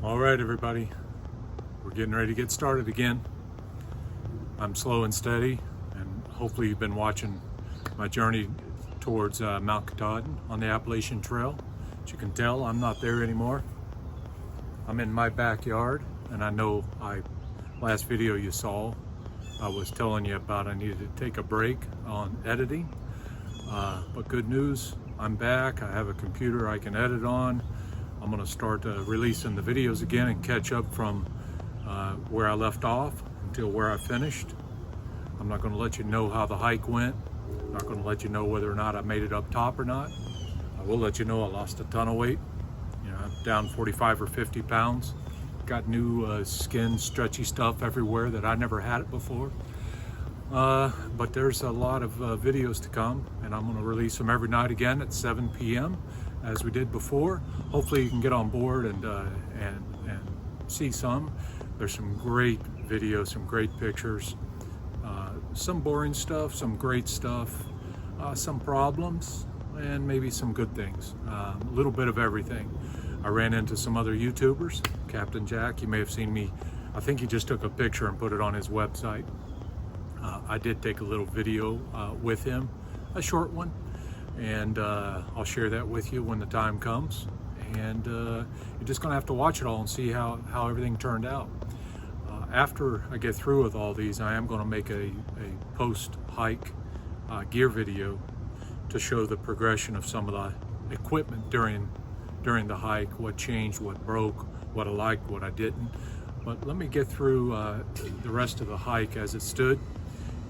All right, everybody, we're getting ready to get started again. I'm slow and steady, and hopefully you've been watching my journey towards Mount Katahdin on the Appalachian Trail. As you can tell, I'm not there anymore. I'm in my backyard, and I know last video you saw, I was telling you about I needed to take a break on editing, but good news, I'm back. I have a computer I can edit on. I'm going to start releasing the videos again and catch up from where I left off until where I finished. I'm not going to let you know how the hike went. I'm not going to let you know whether or not I made it up top or not. I will let you know I lost a ton of weight. You know, I'm down 45 or 50 pounds. Got new skin, stretchy stuff everywhere that I never had it before. But there's a lot of videos to come, and I'm going to release them every night again at 7 p.m. as we did before. Hopefully you can get on board and see some. There's some great videos, some great pictures, some boring stuff, some great stuff, some problems, and maybe some good things. A little bit of everything. I ran into some other YouTubers. Captain Jack, you may have seen me, I think he just took a picture and put it on his website. I did take a little video with him, a short one, and I'll share that with you when the time comes. And you're just gonna have to watch it all and see how everything turned out. After I get through with all these, I am gonna make a post-hike gear video to show the progression of some of the equipment during the hike, what changed, what broke, what I liked, what I didn't. But let me get through the rest of the hike as it stood,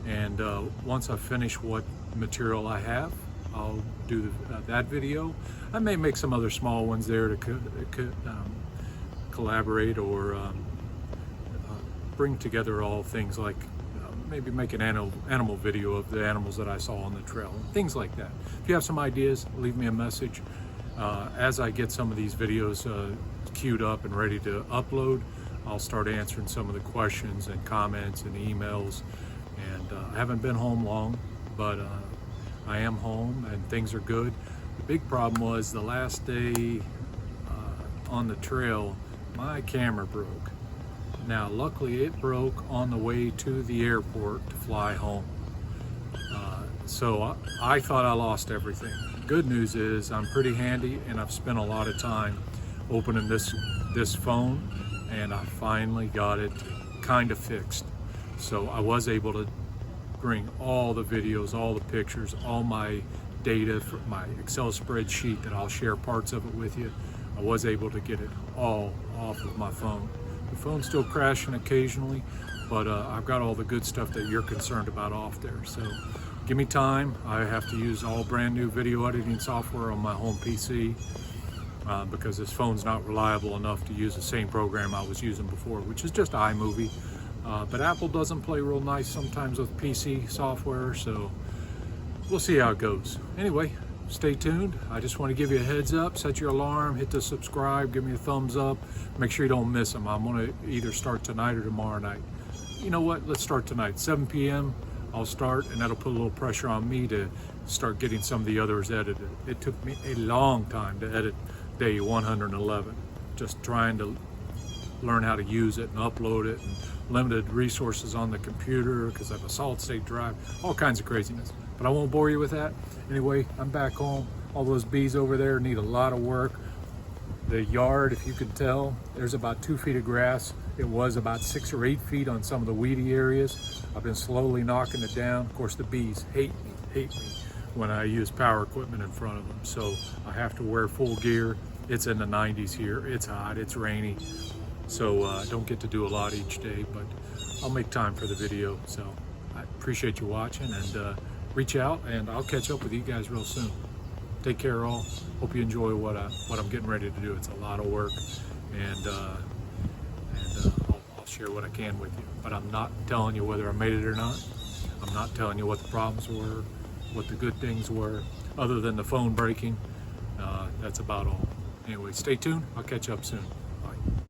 and once I finish what material I have, I'll do that video. I may make some other small ones there to collaborate or bring together all things like maybe make an animal video of the animals that I saw on the trail, things like that. If you have some ideas, leave me a message. As I get some of these videos queued up and ready to upload, I'll start answering some of the questions and comments and emails. And I haven't been home long, but I am home and things are good. The big problem was the last day on the trail, my camera broke. Now, luckily it broke on the way to the airport to fly home. So I thought I lost everything. Good news is I'm pretty handy, and I've spent a lot of time opening this phone, and I finally got it kind of fixed. So I was able to bring all the videos, all the pictures, all my data from my Excel spreadsheet that I'll share parts of it with you. I was able to get it all off of my phone. The phone's still crashing occasionally, but I've got all the good stuff that you're concerned about off there. So give me time. I have to use all brand new video editing software on my home PC because this phone's not reliable enough to use the same program I was using before, which is just iMovie. But Apple doesn't play real nice sometimes with PC software, so we'll see how it goes. Anyway, stay tuned. I just want to give you a heads up, set your alarm, hit the subscribe, give me a thumbs up, make sure you don't miss them. I'm going to either start tonight or tomorrow night. You know what, let's start tonight, 7 p.m. I'll start, and that'll put a little pressure on me to start getting some of the others edited. It took me a long time to edit day 111, just trying to learn how to use it and upload it, and limited resources on the computer because I have a solid state drive, all kinds of craziness. But I won't bore you with that. Anyway, I'm back home. All those bees over there need a lot of work. The yard, if you could tell, there's about 2 feet of grass. It was about 6 or 8 feet on some of the weedy areas. I've been slowly knocking it down. Of course, the bees hate me when I use power equipment in front of them. So I have to wear full gear. It's in the 90s here. It's hot, it's rainy. So I don't get to do a lot each day, but I'll make time for the video. So I appreciate you watching, and reach out, and I'll catch up with you guys real soon. Take care all. Hope you enjoy what I'm getting ready to do. It's a lot of work, and I'll share what I can with you. But I'm not telling you whether I made it or not. I'm not telling you what the problems were, what the good things were, other than the phone breaking. That's about all. Anyway, stay tuned. I'll catch up soon.